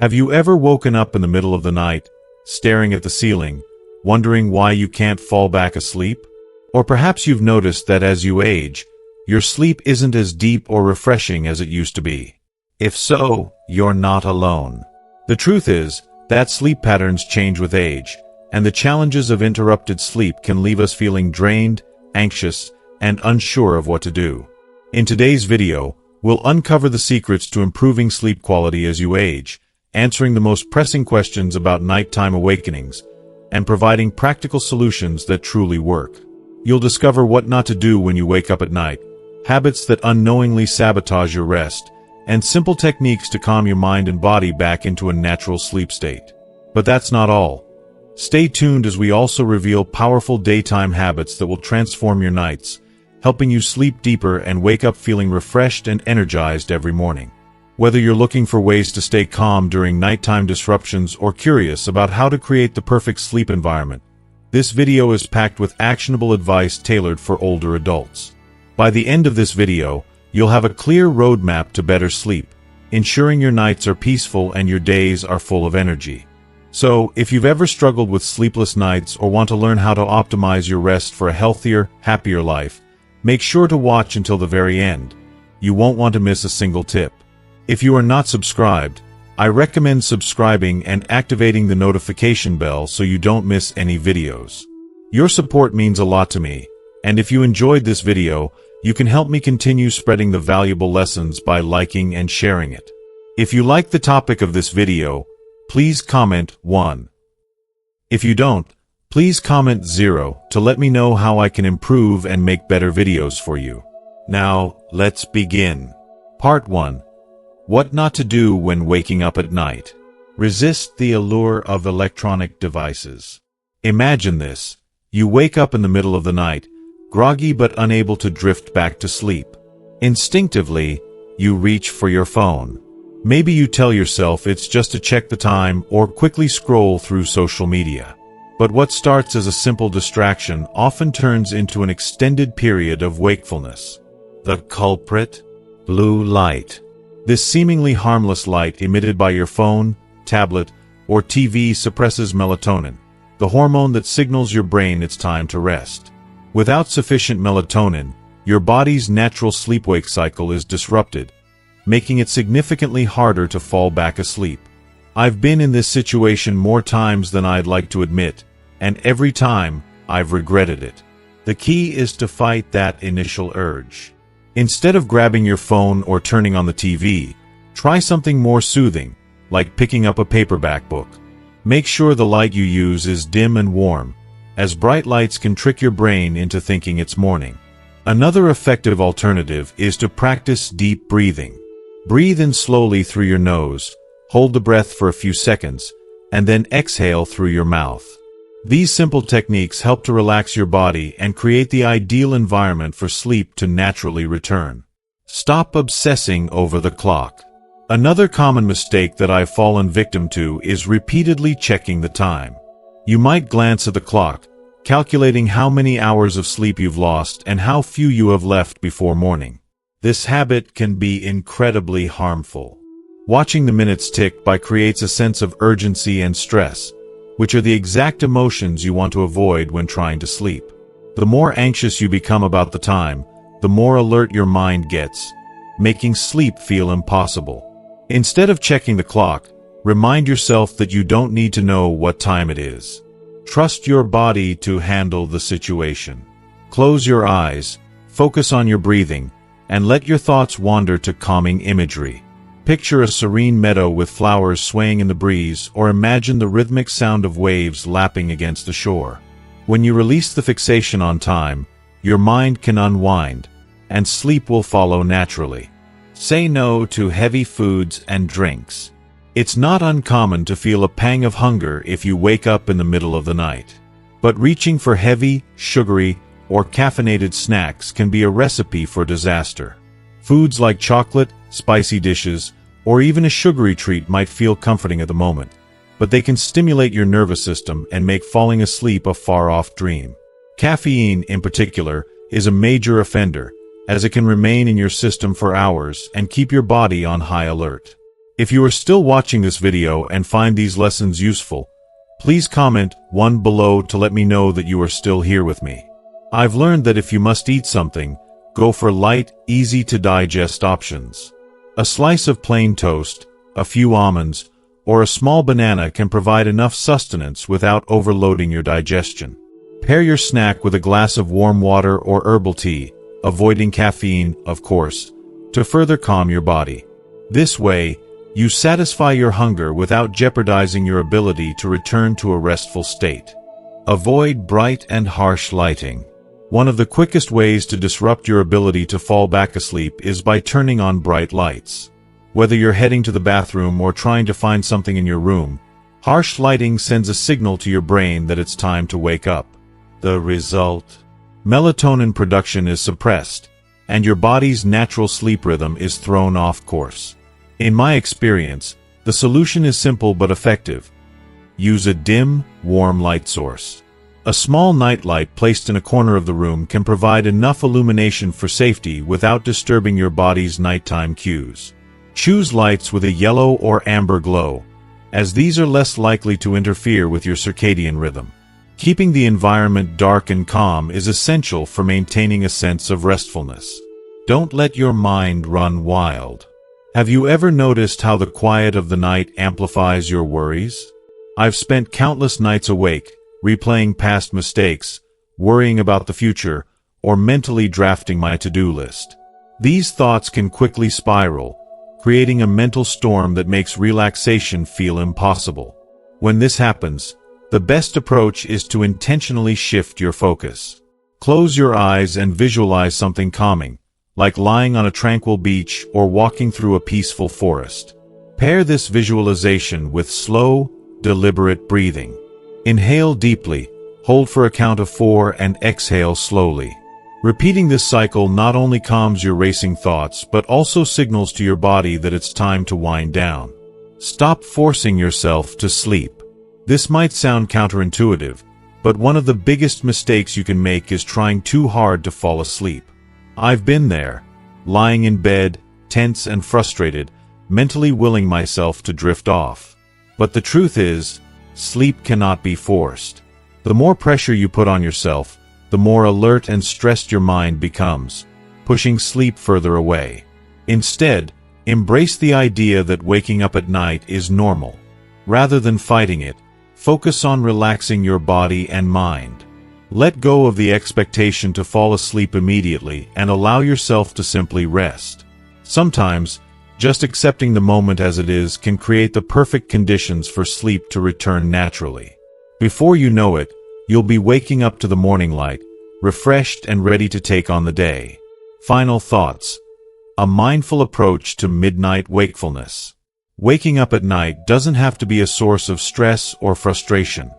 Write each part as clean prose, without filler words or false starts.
Have you ever woken up in the middle of the night, staring at the ceiling, wondering why you can't fall back asleep? Or perhaps you've noticed that as you age, your sleep isn't as deep or refreshing as it used to be. If so, you're not alone. The truth is that sleep patterns change with age, and the challenges of interrupted sleep can leave us feeling drained, anxious, and unsure of what to do. In today's video, we'll uncover the secrets to improving sleep quality as you age, answering the most pressing questions about nighttime awakenings, and providing practical solutions that truly work. You'll discover what not to do when you wake up at night, habits that unknowingly sabotage your rest, and simple techniques to calm your mind and body back into a natural sleep state. But that's not all. Stay tuned as we also reveal powerful daytime habits that will transform your nights, helping you sleep deeper and wake up feeling refreshed and energized every morning. Whether you're looking for ways to stay calm during nighttime disruptions or curious about how to create the perfect sleep environment, this video is packed with actionable advice tailored for older adults. By the end of this video, you'll have a clear roadmap to better sleep, ensuring your nights are peaceful and your days are full of energy. So, if you've ever struggled with sleepless nights or want to learn how to optimize your rest for a healthier, happier life, make sure to watch until the very end. You won't want to miss a single tip. If you are not subscribed, I recommend subscribing and activating the notification bell so you don't miss any videos. Your support means a lot to me, and if you enjoyed this video, you can help me continue spreading the valuable lessons by liking and sharing it. If you like the topic of this video, please comment 1. If you don't, please comment 0 to let me know how I can improve and make better videos for you. Now, let's begin. Part 1. What not to do when waking up at night. Resist the allure of electronic devices. Imagine this. You wake up in the middle of the night, groggy but unable to drift back to sleep. Instinctively, you reach for your phone. Maybe you tell yourself it's just to check the time or quickly scroll through social media. But what starts as a simple distraction often turns into an extended period of wakefulness. The culprit? Blue light. This seemingly harmless light emitted by your phone, tablet, or TV suppresses melatonin, the hormone that signals your brain it's time to rest. Without sufficient melatonin, your body's natural sleep-wake cycle is disrupted, making it significantly harder to fall back asleep. I've been in this situation more times than I'd like to admit, and every time, I've regretted it. The key is to fight that initial urge. Instead of grabbing your phone or turning on the TV, try something more soothing, like picking up a paperback book. Make sure the light you use is dim and warm, as bright lights can trick your brain into thinking it's morning. Another effective alternative is to practice deep breathing. Breathe in slowly through your nose, hold the breath for a few seconds, and then exhale through your mouth. These simple techniques help to relax your body and create the ideal environment for sleep to naturally return. Stop obsessing over the clock. Another common mistake that I've fallen victim to is repeatedly checking the time. You might glance at the clock, calculating how many hours of sleep you've lost and how few you have left before morning. This habit can be incredibly harmful. Watching the minutes tick by creates a sense of urgency and stress, which are the exact emotions you want to avoid when trying to sleep. The more anxious you become about the time, the more alert your mind gets, making sleep feel impossible. Instead of checking the clock, remind yourself that you don't need to know what time it is. Trust your body to handle the situation. Close your eyes, focus on your breathing, and let your thoughts wander to calming imagery. Picture a serene meadow with flowers swaying in the breeze, or imagine the rhythmic sound of waves lapping against the shore. When you release the fixation on time, your mind can unwind, and sleep will follow naturally. Say no to heavy foods and drinks. It's not uncommon to feel a pang of hunger if you wake up in the middle of the night. But reaching for heavy, sugary, or caffeinated snacks can be a recipe for disaster. Foods like chocolate, spicy dishes, or even a sugary treat might feel comforting at the moment, but they can stimulate your nervous system and make falling asleep a far-off dream. Caffeine, in particular, is a major offender, as it can remain in your system for hours and keep your body on high alert. If you are still watching this video and find these lessons useful, please comment 1 below to let me know that you are still here with me. I've learned that if you must eat something, go for light, easy-to-digest options. A slice of plain toast, a few almonds, or a small banana can provide enough sustenance without overloading your digestion. Pair your snack with a glass of warm water or herbal tea, avoiding caffeine, of course, to further calm your body. This way, you satisfy your hunger without jeopardizing your ability to return to a restful state. Avoid bright and harsh lighting. One of the quickest ways to disrupt your ability to fall back asleep is by turning on bright lights. Whether you're heading to the bathroom or trying to find something in your room, harsh lighting sends a signal to your brain that it's time to wake up. The result? Melatonin production is suppressed, and your body's natural sleep rhythm is thrown off course. In my experience, the solution is simple but effective. Use a dim, warm light source. A small nightlight placed in a corner of the room can provide enough illumination for safety without disturbing your body's nighttime cues. Choose lights with a yellow or amber glow, as these are less likely to interfere with your circadian rhythm. Keeping the environment dark and calm is essential for maintaining a sense of restfulness. Don't let your mind run wild. Have you ever noticed how the quiet of the night amplifies your worries? I've spent countless nights awake, replaying past mistakes, worrying about the future, or mentally drafting my to-do list. These thoughts can quickly spiral, creating a mental storm that makes relaxation feel impossible. When this happens, the best approach is to intentionally shift your focus. Close your eyes and visualize something calming, like lying on a tranquil beach or walking through a peaceful forest. Pair this visualization with slow, deliberate breathing. Inhale deeply, hold for a count of 4 and exhale slowly. Repeating this cycle not only calms your racing thoughts but also signals to your body that it's time to wind down. Stop forcing yourself to sleep. This might sound counterintuitive, but one of the biggest mistakes you can make is trying too hard to fall asleep. I've been there, lying in bed, tense and frustrated, mentally willing myself to drift off. But the truth is, sleep cannot be forced. The more pressure you put on yourself, the more alert and stressed your mind becomes, pushing sleep further away. Instead, embrace the idea that waking up at night is normal. Rather than fighting it, focus on relaxing your body and mind. Let go of the expectation to fall asleep immediately and allow yourself to simply rest. Sometimes, just accepting the moment as it is can create the perfect conditions for sleep to return naturally. Before you know it, you'll be waking up to the morning light, refreshed and ready to take on the day. Final thoughts. A mindful approach to midnight wakefulness. Waking up at night doesn't have to be a source of stress or frustration.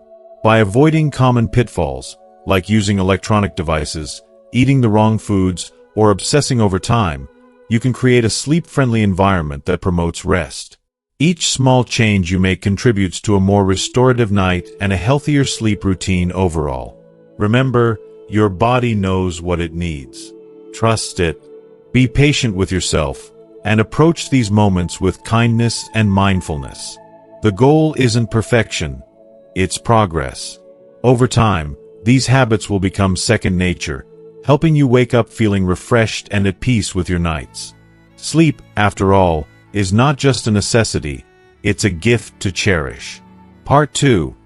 By avoiding common pitfalls, like using electronic devices, eating the wrong foods, or obsessing over time, you can create a sleep-friendly environment that promotes rest. Each small change you make contributes to a more restorative night and a healthier sleep routine overall. Remember, your body knows what it needs. Trust it. Be patient with yourself, and approach these moments with kindness and mindfulness. The goal isn't perfection, it's progress. Over time, these habits will become second nature, helping you wake up feeling refreshed and at peace with your nights. Sleep, after all, is not just a necessity, it's a gift to cherish. Part 2.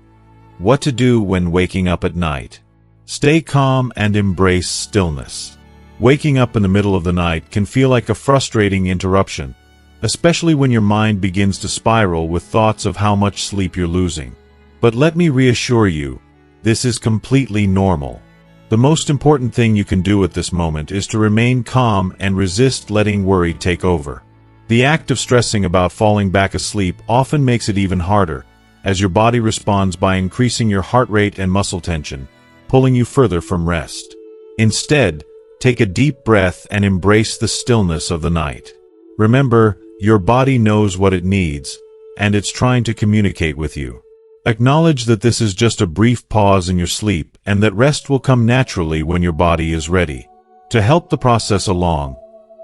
What to do when waking up at night. Stay calm and embrace stillness. Waking up in the middle of the night can feel like a frustrating interruption, especially when your mind begins to spiral with thoughts of how much sleep you're losing. But let me reassure you, this is completely normal. The most important thing you can do at this moment is to remain calm and resist letting worry take over. The act of stressing about falling back asleep often makes it even harder, as your body responds by increasing your heart rate and muscle tension, pulling you further from rest. Instead, take a deep breath and embrace the stillness of the night. Remember, your body knows what it needs, and it's trying to communicate with you. Acknowledge that this is just a brief pause in your sleep and that rest will come naturally when your body is ready. To help the process along,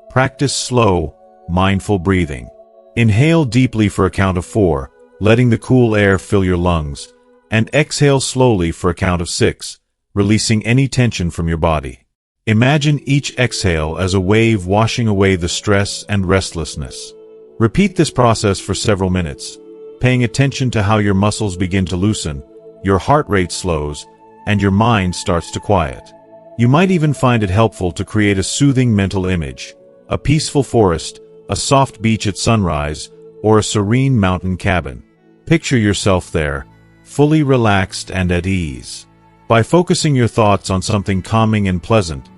practice slow, mindful breathing. Inhale deeply for a count of 4, letting the cool air fill your lungs, and exhale slowly for a count of 6, releasing any tension from your body. Imagine each exhale as a wave washing away the stress and restlessness. Repeat this process for several minutes, paying attention to how your muscles begin to loosen, your heart rate slows, and your mind starts to quiet. You might even find it helpful to create a soothing mental image, a peaceful forest, a soft beach at sunrise, or a serene mountain cabin. Picture yourself there, fully relaxed and at ease. By focusing your thoughts on something calming and pleasant,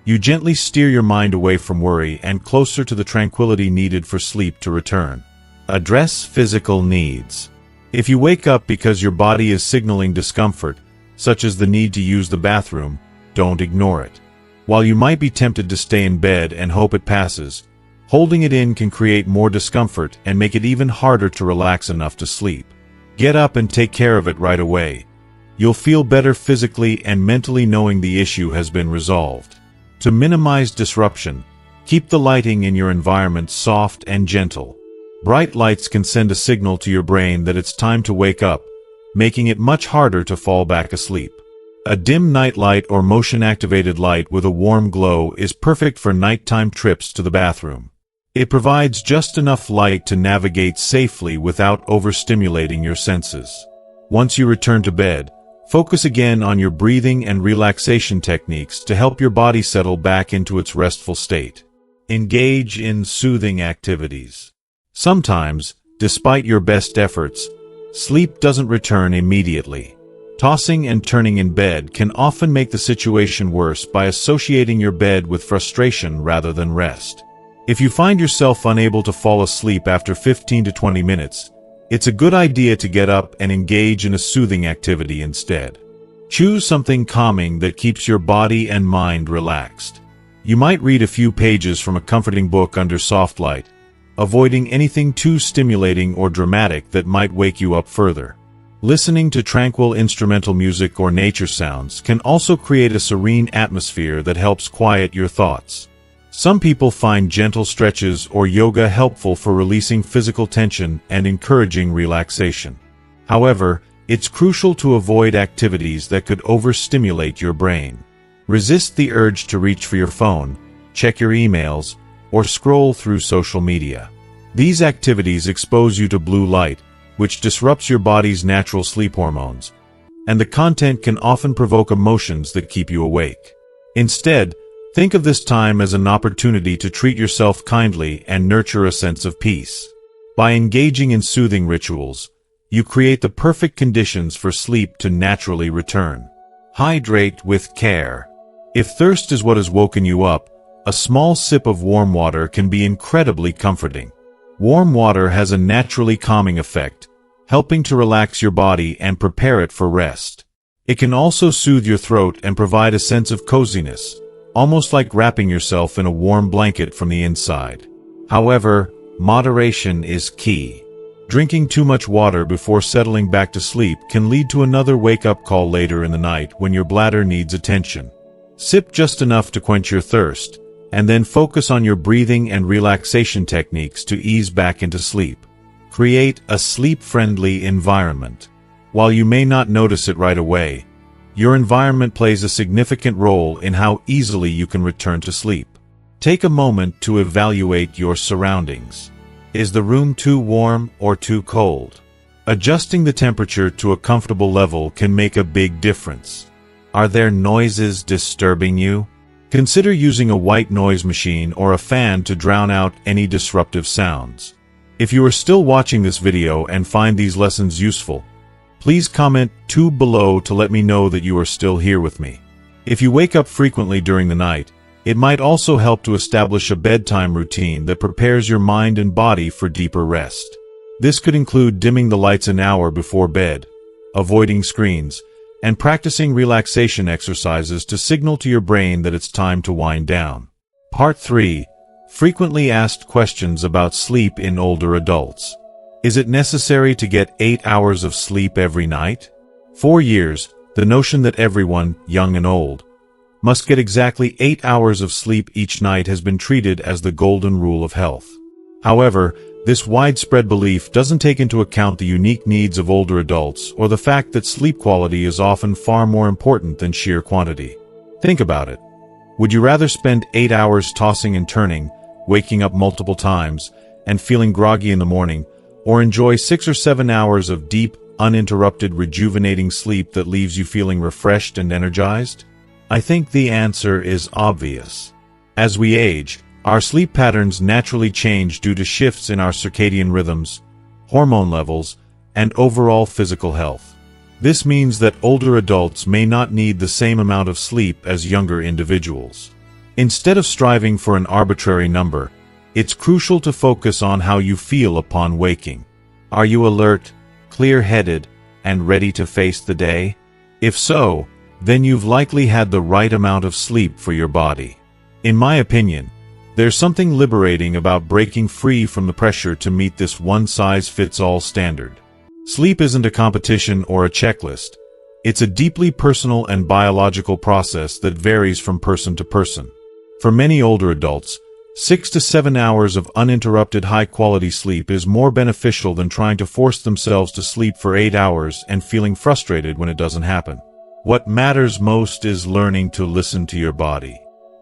you gently steer your mind away from worry and closer to the tranquility needed for sleep to return. Address physical needs. If you wake up because your body is signaling discomfort, such as the need to use the bathroom, don't ignore it. While you might be tempted to stay in bed and hope it passes, holding it in can create more discomfort and make it even harder to relax enough to sleep. Get up and take care of it right away. You'll feel better physically and mentally knowing the issue has been resolved. To minimize disruption, keep the lighting in your environment soft and gentle. Bright lights can send a signal to your brain that it's time to wake up, making it much harder to fall back asleep. A dim night light or motion-activated light with a warm glow is perfect for nighttime trips to the bathroom. It provides just enough light to navigate safely without overstimulating your senses. Once you return to bed, focus again on your breathing and relaxation techniques to help your body settle back into its restful state. Engage in soothing activities. Sometimes, despite your best efforts, sleep doesn't return immediately. Tossing and turning in bed can often make the situation worse by associating your bed with frustration rather than rest. If you find yourself unable to fall asleep after 15 to 20 minutes, it's a good idea to get up and engage in a soothing activity instead. Choose something calming that keeps your body and mind relaxed. You might read a few pages from a comforting book under soft light, avoiding anything too stimulating or dramatic that might wake you up further. Listening to tranquil instrumental music or nature sounds can also create a serene atmosphere that helps quiet your thoughts. Some people find gentle stretches or yoga helpful for releasing physical tension and encouraging relaxation. However, it's crucial to avoid activities that could overstimulate your brain. Resist the urge to reach for your phone, check your emails, or scroll through social media. These activities expose you to blue light, which disrupts your body's natural sleep hormones, and the content can often provoke emotions that keep you awake. Instead, think of this time as an opportunity to treat yourself kindly and nurture a sense of peace. By engaging in soothing rituals, you create the perfect conditions for sleep to naturally return. Hydrate with care. If thirst is what has woken you up, a small sip of warm water can be incredibly comforting. Warm water has a naturally calming effect, helping to relax your body and prepare it for rest. It can also soothe your throat and provide a sense of coziness, almost like wrapping yourself in a warm blanket from the inside. However, moderation is key. Drinking too much water before settling back to sleep can lead to another wake-up call later in the night when your bladder needs attention. Sip just enough to quench your thirst, and then focus on your breathing and relaxation techniques to ease back into sleep. Create a sleep-friendly environment. While you may not notice it right away, your environment plays a significant role in how easily you can return to sleep. Take a moment to evaluate your surroundings. Is the room too warm or too cold? Adjusting the temperature to a comfortable level can make a big difference. Are there noises disturbing you? Consider using a white noise machine or a fan to drown out any disruptive sounds. If you are still watching this video and find these lessons useful, please comment below to let me know that you are still here with me. If you wake up frequently during the night, it might also help to establish a bedtime routine that prepares your mind and body for deeper rest. This could include dimming the lights an hour before bed, avoiding screens, and practicing relaxation exercises to signal to your brain that it's time to wind down. Part 3. Frequently asked questions about sleep in older adults. Is it necessary to get 8 hours of sleep every night? For years, the notion that everyone, young and old, must get exactly 8 hours of sleep each night has been treated as the golden rule of health. However, This widespread belief doesn't take into account the unique needs of older adults or the fact that sleep quality is often far more important than sheer quantity. Think about it. Would you rather spend 8 hours tossing and turning, waking up multiple times, and feeling groggy in the morning, or enjoy 6 or 7 hours of deep, uninterrupted, rejuvenating sleep that leaves you feeling refreshed and energized? I think the answer is obvious. As we age, our sleep patterns naturally change due to shifts in our circadian rhythms, hormone levels, and overall physical health. This means that older adults may not need the same amount of sleep as younger individuals. Instead of striving for an arbitrary number, it's crucial to focus on how you feel upon waking. Are you alert, clear-headed, and ready to face the day? If so, then you've likely had the right amount of sleep for your body. In my opinion, there's something liberating about breaking free from the pressure to meet this one-size-fits-all standard. Sleep isn't a competition or a checklist. It's a deeply personal and biological process that varies from person to person. For many older adults, 6 to 7 hours of uninterrupted high-quality sleep is more beneficial than trying to force themselves to sleep for 8 hours and feeling frustrated when it doesn't happen. What matters most is learning to listen to your body.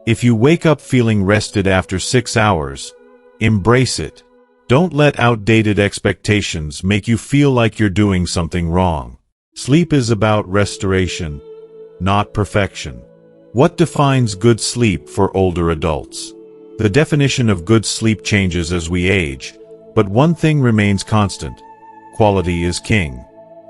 If you wake up feeling rested after 6 hours, embrace it. Don't let outdated expectations make you feel like you're doing something wrong. Sleep is about restoration, not perfection. What defines good sleep for older adults? The definition of good sleep changes as we age, but one thing remains constant: quality is king.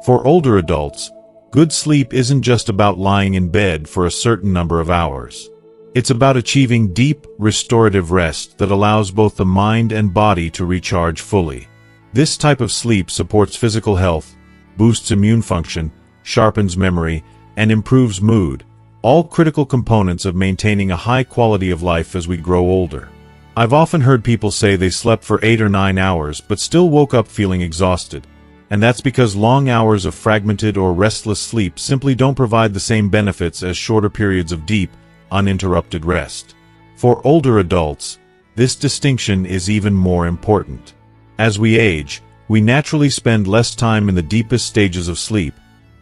For older adults, good sleep isn't just about lying in bed for a certain number of hours. It's about achieving deep, restorative rest that allows both the mind and body to recharge fully. This type of sleep supports physical health, boosts immune function, sharpens memory, and improves mood, all critical components of maintaining a high quality of life as we grow older. I've often heard people say they slept for 8 or 9 hours but still woke up feeling exhausted, and that's because long hours of fragmented or restless sleep simply don't provide the same benefits as shorter periods of deep, uninterrupted rest. For older adults, this distinction is even more important. As we age, we naturally spend less time in the deepest stages of sleep,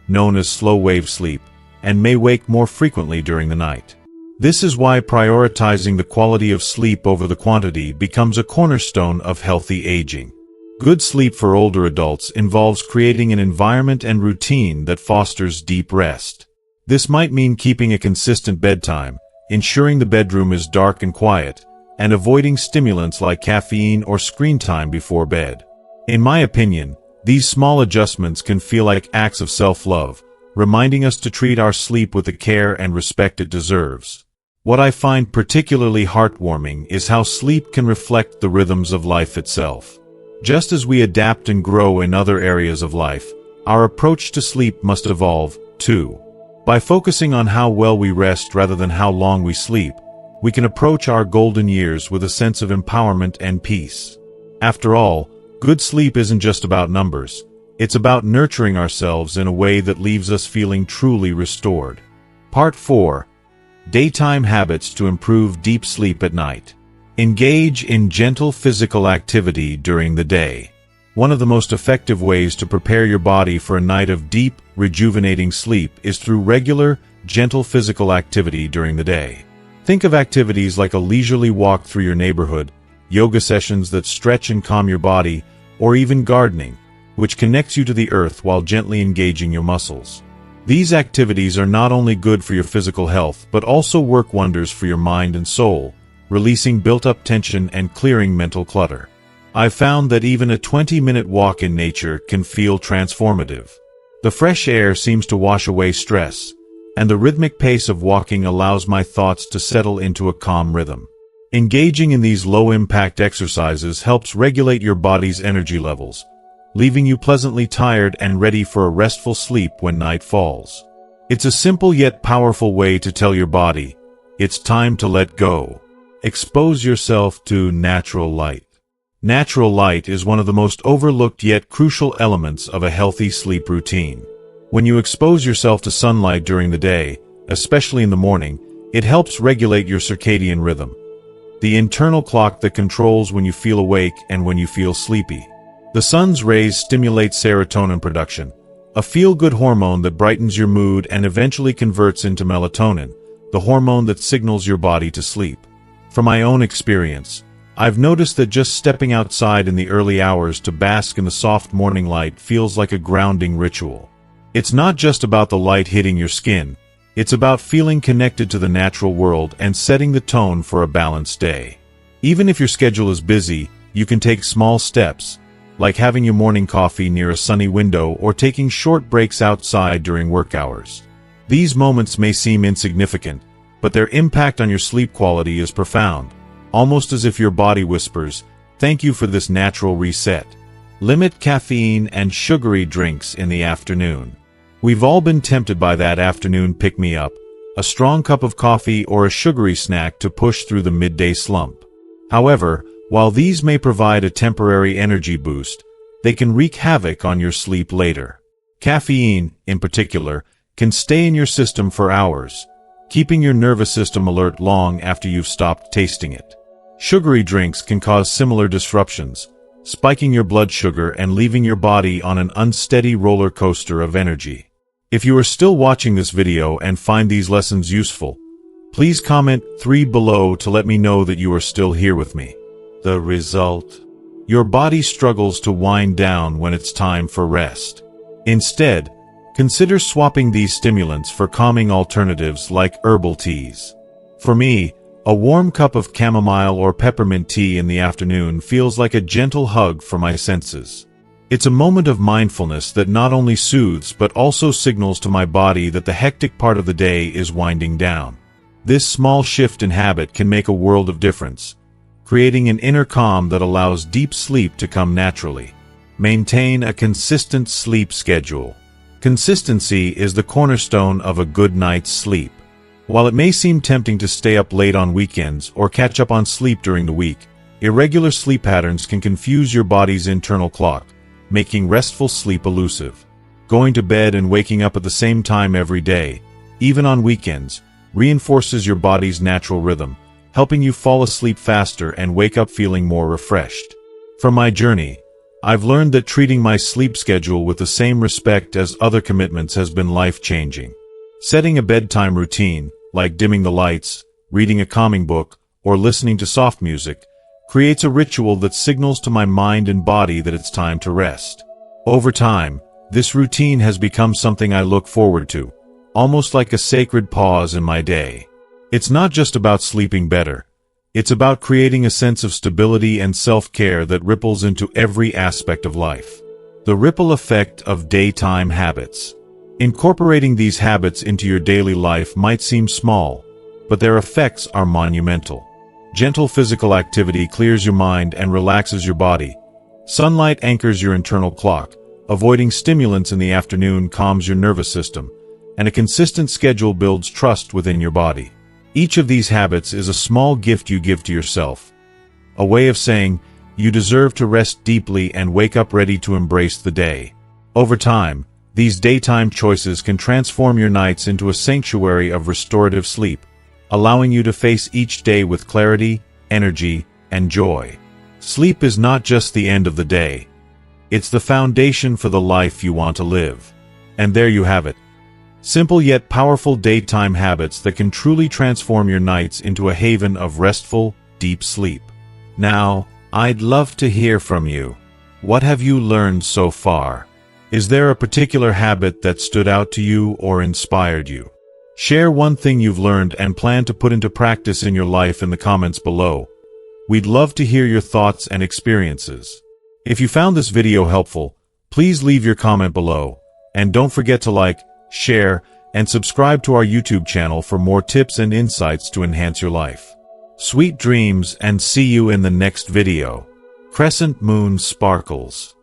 known as slow-wave sleep, and may wake more frequently during the night. This is why prioritizing the quality of sleep over the quantity becomes a cornerstone of healthy aging. Good sleep for older adults involves creating an environment and routine that fosters deep rest. This might mean keeping a consistent bedtime, ensuring the bedroom is dark and quiet, and avoiding stimulants like caffeine or screen time before bed. In my opinion, these small adjustments can feel like acts of self-love, reminding us to treat our sleep with the care and respect it deserves. What I find particularly heartwarming is how sleep can reflect the rhythms of life itself. Just as we adapt and grow in other areas of life, our approach to sleep must evolve, too. By focusing on how well we rest rather than how long we sleep, we can approach our golden years with a sense of empowerment and peace. After all, good sleep isn't just about numbers. It's about nurturing ourselves in a way that leaves us feeling truly restored. Part 4. Daytime habits to improve deep sleep at night. Engage in gentle physical activity during the day. One of the most effective ways to prepare your body for a night of deep, rejuvenating sleep is through regular, gentle physical activity during the day. Think of activities like a leisurely walk through your neighborhood, yoga sessions that stretch and calm your body, or even gardening, which connects you to the earth while gently engaging your muscles. These activities are not only good for your physical health but also work wonders for your mind and soul, releasing built-up tension and clearing mental clutter. I've found that even a 20-minute walk in nature can feel transformative. The fresh air seems to wash away stress, and the rhythmic pace of walking allows my thoughts to settle into a calm rhythm. Engaging in these low-impact exercises helps regulate your body's energy levels, leaving you pleasantly tired and ready for a restful sleep when night falls. It's a simple yet powerful way to tell your body, it's time to let go. Expose yourself to natural light. Natural light is one of the most overlooked yet crucial elements of a healthy sleep routine. When you expose yourself to sunlight during the day, especially in the morning, it helps regulate your circadian rhythm. the internal clock that controls when you feel awake and when you feel sleepy. The sun's rays stimulate serotonin production, a feel-good hormone that brightens your mood and eventually converts into melatonin, the hormone that signals your body to sleep. From my own experience, I've noticed that just stepping outside in the early hours to bask in the soft morning light feels like a grounding ritual. It's not just about the light hitting your skin, it's about feeling connected to the natural world and setting the tone for a balanced day. Even if your schedule is busy, you can take small steps, like having your morning coffee near a sunny window or taking short breaks outside during work hours. These moments may seem insignificant, but their impact on your sleep quality is profound, almost as if your body whispers, "Thank you for this natural reset." Limit caffeine and sugary drinks in the afternoon. We've all been tempted by that afternoon pick-me-up, a strong cup of coffee or a sugary snack to push through the midday slump. However, while these may provide a temporary energy boost, they can wreak havoc on your sleep later. Caffeine, in particular, can stay in your system for hours, keeping your nervous system alert long after you've stopped tasting it. Sugary drinks can cause similar disruptions, spiking your blood sugar and leaving your body on an unsteady roller coaster of energy. If you are still watching this video and find these lessons useful, please comment 3 below to let me know that you are still here with me. The result? Your body struggles to wind down when it's time for rest. Instead, consider swapping these stimulants for calming alternatives like herbal teas. For me, a warm cup of chamomile or peppermint tea in the afternoon feels like a gentle hug for my senses. It's a moment of mindfulness that not only soothes but also signals to my body that the hectic part of the day is winding down. This small shift in habit can make a world of difference, creating an inner calm that allows deep sleep to come naturally. Maintain a consistent sleep schedule. Consistency is the cornerstone of a good night's sleep. While it may seem tempting to stay up late on weekends or catch up on sleep during the week, irregular sleep patterns can confuse your body's internal clock, making restful sleep elusive. Going to bed and waking up at the same time every day, even on weekends, reinforces your body's natural rhythm, helping you fall asleep faster and wake up feeling more refreshed. From my journey, I've learned that treating my sleep schedule with the same respect as other commitments has been life-changing. Setting a bedtime routine, like dimming the lights, reading a calming book, or listening to soft music, creates a ritual that signals to my mind and body that it's time to rest. Over time, this routine has become something I look forward to, almost like a sacred pause in my day. It's not just about sleeping better. It's about creating a sense of stability and self-care that ripples into every aspect of life. The ripple effect of daytime habits. Incorporating these habits into your daily life might seem small, but their effects are monumental. Gentle physical activity clears your mind and relaxes your body. Sunlight anchors your internal clock. Avoiding stimulants in the afternoon calms your nervous system, and a consistent schedule builds trust within your body. Each of these habits is a small gift you give to yourself, a way of saying, you deserve to rest deeply and wake up ready to embrace the day. Over time, these daytime choices can transform your nights into a sanctuary of restorative sleep, allowing you to face each day with clarity, energy, and joy. Sleep is not just the end of the day. It's the foundation for the life you want to live. And there you have it. Simple yet powerful daytime habits that can truly transform your nights into a haven of restful, deep sleep. Now, I'd love to hear from you. What have you learned so far? Is there a particular habit that stood out to you or inspired you? Share one thing you've learned and plan to put into practice in your life in the comments below. We'd love to hear your thoughts and experiences. If you found this video helpful, please leave your comment below, and don't forget to like, share, and subscribe to our YouTube channel for more tips and insights to enhance your life. Sweet dreams, and see you in the next video. Crescent Moon Sparkles.